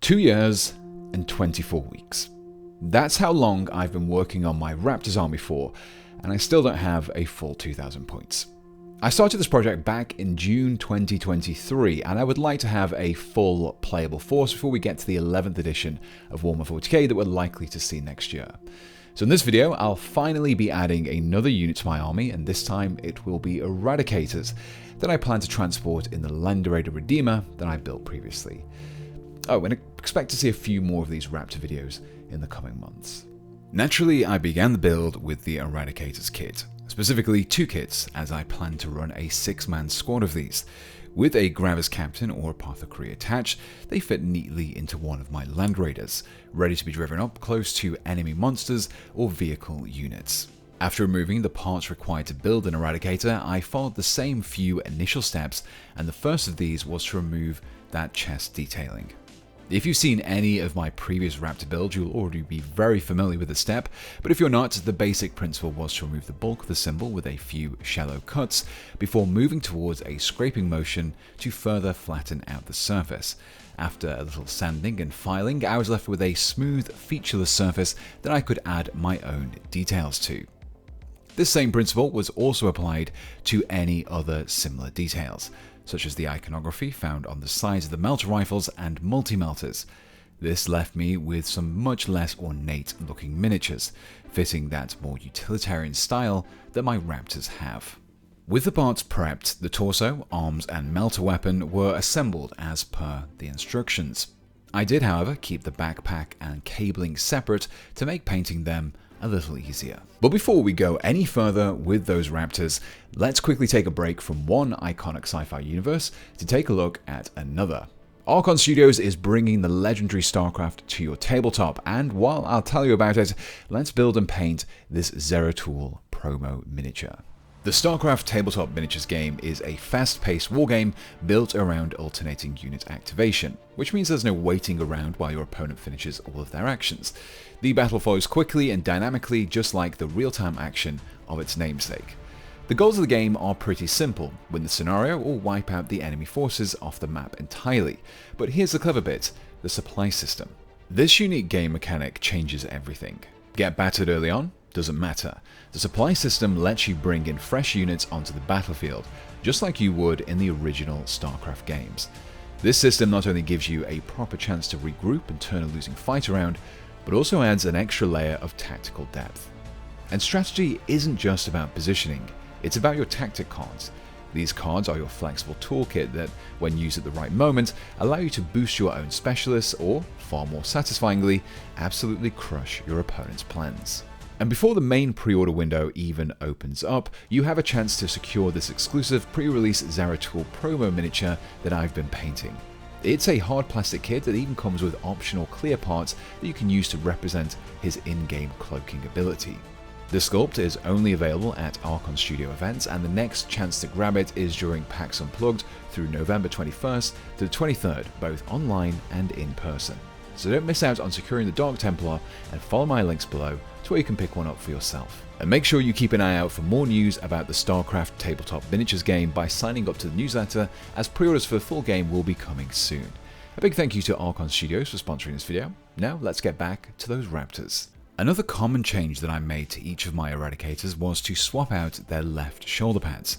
2 years and 24 weeks. That's how long I've been working on my Raptors army for, and I still don't have a full 2,000 points. I started this project back in June 2023, and I would like to have a full playable force before we get to the 11th edition of Warhammer 40k that we're likely to see next year. So in this video, I'll finally be adding another unit to my army, and this time it will be Eradicators that I plan to transport in the Land Raider Redeemer that I built previously. Oh, and expect to see a few more of these Raptor videos in the coming months. Naturally, I began the build with the Eradicators kit, specifically 2 kits, as I plan to run a 6-man squad of these. With a Gravis Captain or Apothecary attached, they fit neatly into one of my Land Raiders, ready to be driven up close to enemy monsters or vehicle units. After removing the parts required to build an Eradicator, I followed the same few initial steps, and the first of these was to remove that chest detailing. If you've seen any of my previous Raptor builds, you'll already be very familiar with the step, but if you're not, the basic principle was to remove the bulk of the symbol with a few shallow cuts before moving towards a scraping motion to further flatten out the surface. After a little sanding and filing, I was left with a smooth, featureless surface that I could add my own details to. This same principle was also applied to any other similar details, such as the iconography found on the sides of the melter rifles and multi-melters. This left me with some much less ornate looking miniatures, fitting that more utilitarian style that my Raptors have. With the parts prepped, the torso, arms and melter weapon were assembled as per the instructions. I did, however, keep the backpack and cabling separate to make painting them a little easier. But before we go any further with those Raptors, let's quickly take a break from one iconic sci-fi universe to take a look at another. Archon Studios is bringing the legendary StarCraft to your tabletop, and while I'll tell you about it, let's build and paint this Zeratul promo miniature. The StarCraft tabletop miniatures game is a fast-paced wargame built around alternating unit activation, which means there's no waiting around while your opponent finishes all of their actions. The battle flows quickly and dynamically, just like the real-time action of its namesake. The goals of the game are pretty simple: win the scenario or wipe out the enemy forces off the map entirely. But here's the clever bit: the supply system. This unique game mechanic changes everything. Get battered early on? Doesn't matter. The supply system lets you bring in fresh units onto the battlefield, just like you would in the original StarCraft games. This system not only gives you a proper chance to regroup and turn a losing fight around, but also adds an extra layer of tactical depth. And strategy isn't just about positioning, it's about your tactic cards. These cards are your flexible toolkit that, when used at the right moment, allow you to boost your own specialists or, far more satisfyingly, absolutely crush your opponent's plans. And before the main pre-order window even opens up, you have a chance to secure this exclusive pre-release Zeratul promo miniature that I've been painting. It's a hard plastic kit that even comes with optional clear parts that you can use to represent his in-game cloaking ability. The sculpt is only available at Archon Studio events, and the next chance to grab it is during PAX Unplugged through November 21st to the 23rd, both online and in person. So don't miss out on securing the Dark Templar, and follow my links below to where you can pick one up for yourself. And make sure you keep an eye out for more news about the StarCraft tabletop miniatures game by signing up to the newsletter, as pre-orders for the full game will be coming soon. A big thank you to Archon Studios for sponsoring this video. Now let's get back to those Raptors. Another common change that I made to each of my Eradicators was to swap out their left shoulder pads.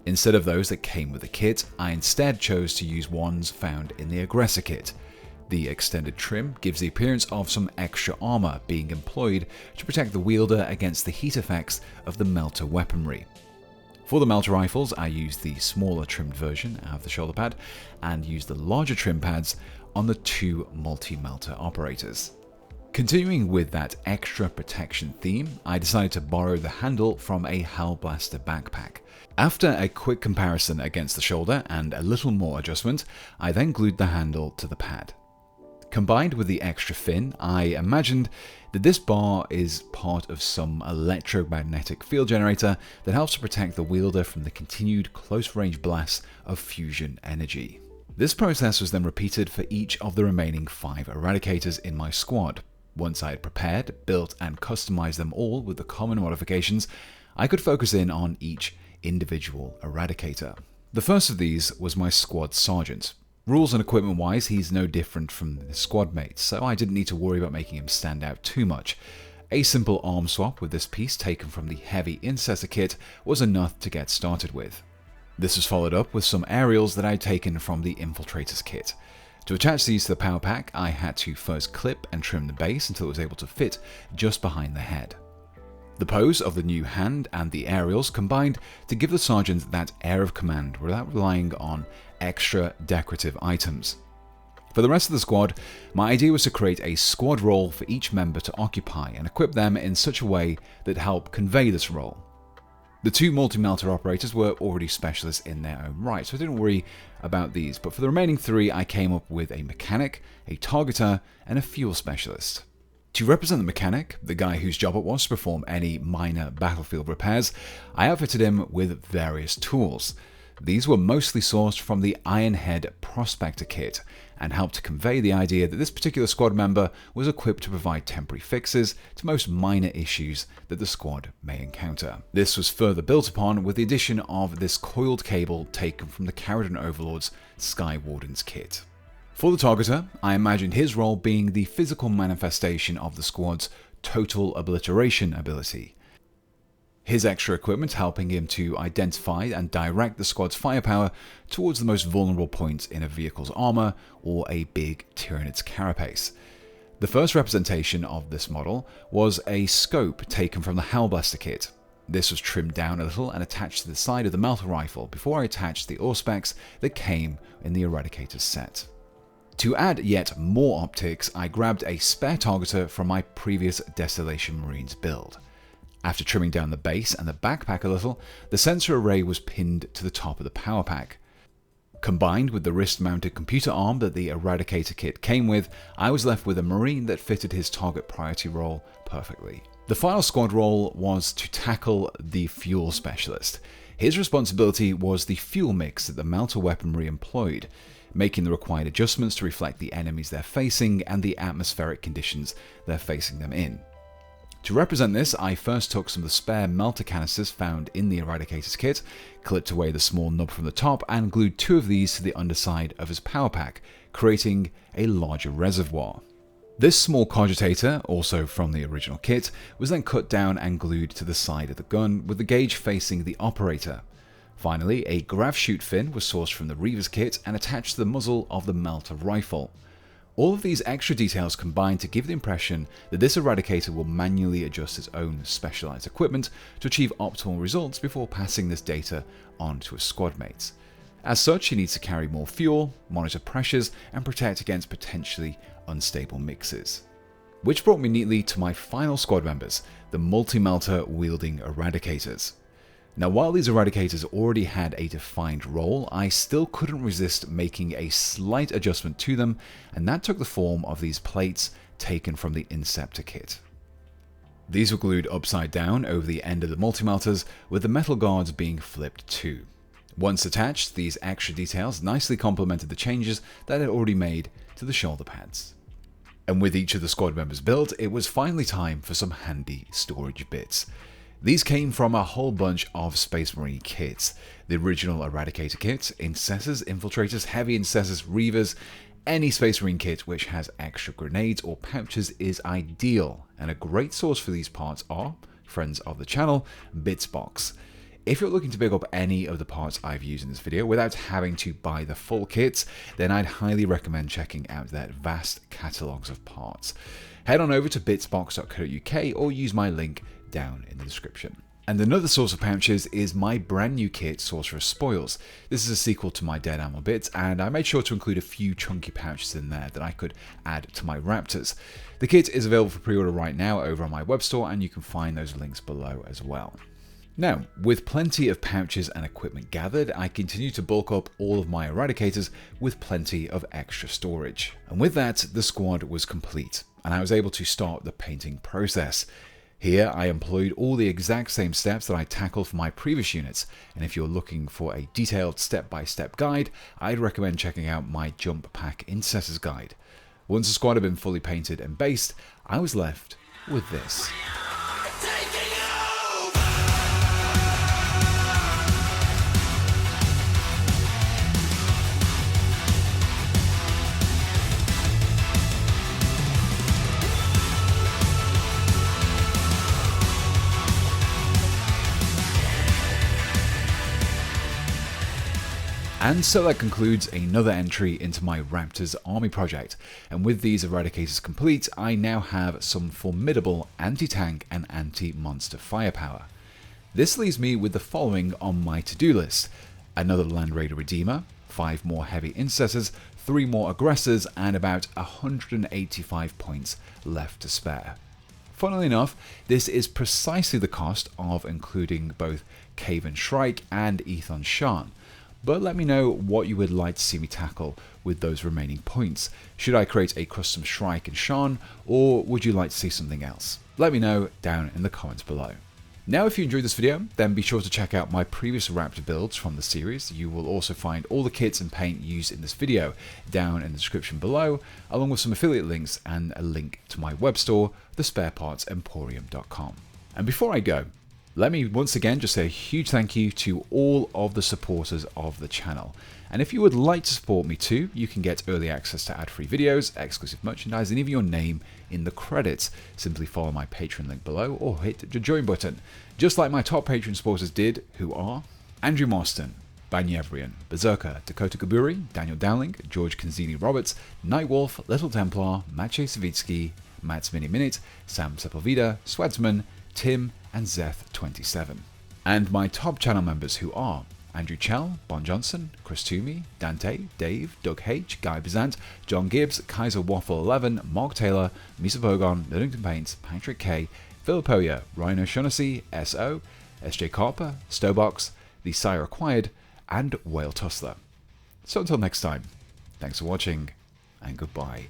Instead of those that came with the kit, I instead chose to use ones found in the Aggressor kit. The extended trim gives the appearance of some extra armor being employed to protect the wielder against the heat effects of the melter weaponry. For the melter rifles, I used the smaller trimmed version of the shoulder pad and used the larger trim pads on the 2 multi-melter operators. Continuing with that extra protection theme, I decided to borrow the handle from a Hellblaster backpack. After a quick comparison against the shoulder and a little more adjustment, I then glued the handle to the pad. Combined with the extra fin, I imagined that this bar is part of some electromagnetic field generator that helps to protect the wielder from the continued close-range blasts of fusion energy. This process was then repeated for each of the remaining 5 Eradicators in my squad. Once I had prepared, built and customized them all with the common modifications, I could focus in on each individual Eradicator. The first of these was my squad sergeant. Rules and equipment wise, he's no different from his squad mates, so I didn't need to worry about making him stand out too much. A simple arm swap with this piece taken from the heavy Intercessor kit was enough to get started with. This was followed up with some aerials that I'd taken from the Infiltrators kit. To attach these to the power pack, I had to first clip and trim the base until it was able to fit just behind the head. The pose of the new hand and the aerials combined to give the sergeant that air of command without relying on extra decorative items. For the rest of the squad, my idea was to create a squad role for each member to occupy and equip them in such a way that helped convey this role. The two multi-melter operators were already specialists in their own right, so I didn't worry about these, but for the remaining three I came up with a mechanic, a targeter, and a fuel specialist. To represent the mechanic, the guy whose job it was to perform any minor battlefield repairs, I outfitted him with various tools. These were mostly sourced from the Ironhead Prospector kit, and helped to convey the idea that this particular squad member was equipped to provide temporary fixes to most minor issues that the squad may encounter. This was further built upon with the addition of this coiled cable taken from the Caradon Overlord's Sky Warden's kit. For the targeter, I imagined his role being the physical manifestation of the squad's total obliteration ability. His extra equipment helping him to identify and direct the squad's firepower towards the most vulnerable points in a vehicle's armor or a big Tyranid's carapace. The first representation of this model was a scope taken from the Hellblaster kit. This was trimmed down a little and attached to the side of the melter rifle before I attached the Auspex that came in the Eradicators set. To add yet more optics, I grabbed a spare targeter from my previous Desolation Marines build. After trimming down the base and the backpack a little, the sensor array was pinned to the top of the power pack. Combined with the wrist-mounted computer arm that the Eradicator kit came with, I was left with a Marine that fitted his target priority role perfectly. The final squad role was to tackle the fuel specialist. His responsibility was the fuel mix that the melter weaponry employed, making the required adjustments to reflect the enemies they're facing and the atmospheric conditions they're facing them in. To represent this, I first took some of the spare melter canisters found in the Eradicator's kit, clipped away the small nub from the top, and glued two of these to the underside of his power pack, creating a larger reservoir. This small cogitator, also from the original kit, was then cut down and glued to the side of the gun, with the gauge facing the operator. Finally, a grav chute fin was sourced from the Reaver's kit and attached to the muzzle of the melter rifle. All of these extra details combine to give the impression that this Eradicator will manually adjust its own specialized equipment to achieve optimal results before passing this data on to his squad mates. As such, he needs to carry more fuel, monitor pressures, and protect against potentially unstable mixes. Which brought me neatly to my final squad members, the multi-melter wielding Eradicators. Now, while these Eradicators already had a defined role, I still couldn't resist making a slight adjustment to them, and that took the form of these plates taken from the Inceptor kit. These were glued upside down over the end of the multi-melters, with the metal guards being flipped too. Once attached, these extra details nicely complemented the changes that I had already made to the shoulder pads. And with each of the squad members built, it was finally time for some handy storage bits. These came from a whole bunch of Space Marine kits. The original Eradicator kit, Intercessors, Infiltrators, Heavy Intercessors, Reavers, any Space Marine kit which has extra grenades or pouches is ideal, and a great source for these parts are, friends of the channel, Bitsbox. If you're looking to pick up any of the parts I've used in this video without having to buy the full kits, then I'd highly recommend checking out their vast catalogues of parts. Head on over to bitsbox.co.uk or use my link down in the description. And another source of pouches is my brand new kit, Sorcerer's Spoils. This is a sequel to my Dead Animal bits, and I made sure to include a few chunky pouches in there that I could add to my Raptors. The kit is available for pre-order right now over on my web store, and you can find those links below as well. Now, with plenty of pouches and equipment gathered, I continue to bulk up all of my Eradicators with plenty of extra storage. And with that, the squad was complete, and I was able to start the painting process. Here, I employed all the exact same steps that I tackled for my previous units, and if you're looking for a detailed step-by-step guide, I'd recommend checking out my Jump Pack Intercessors guide. Once the squad had been fully painted and based, I was left with this. And so that concludes another entry into my Raptors army project, and with these Eradicators complete, I now have some formidable anti-tank and anti-monster firepower. This leaves me with the following on my to-do list: another Land Raider Redeemer, 5 more Heavy Intercessors, 3 more Aggressors, and about 185 points left to spare. Funnily enough, this is precisely the cost of including both Caven Shrike and Ethon Shan. But let me know what you would like to see me tackle with those remaining points. Should I create a custom Shrike and Shan, or would you like to see something else? Let me know down in the comments below. Now, if you enjoyed this video, then be sure to check out my previous Raptor builds from the series. You will also find all the kits and paint used in this video down in the description below, along with some affiliate links and a link to my web store, thesparepartsemporium.com. And before I go, let me once again just say a huge thank you to all of the supporters of the channel. And if you would like to support me too, you can get early access to ad-free videos, exclusive merchandise, and even your name in the credits. Simply follow my Patreon link below or hit the join button, just like my top Patreon supporters did, who are Andrew Marston, Banyevrian, Berserker, Dakota Gaburi, Daniel Dowling, George Kanzini Roberts, Nightwolf, Little Templar, Maciej Savitsky, Matt's Mini Minute, Sam Sepulveda, Swedsman, Tim, and Zeth27. And my top channel members, who are Andrew Chell, Bon Johnson, Chris Toomey, Dante, Dave, Doug H, Guy Bizant, John Gibbs, Kaiser Waffle 11, Mark Taylor, Misa Vogon, Liddington Paints, Patrick K, Philip Oya, Ryan O'Shaughnessy, SO, SJ Carper, Stobox, The Sire Acquired, and Whale Tussler. So until next time, thanks for watching, and goodbye.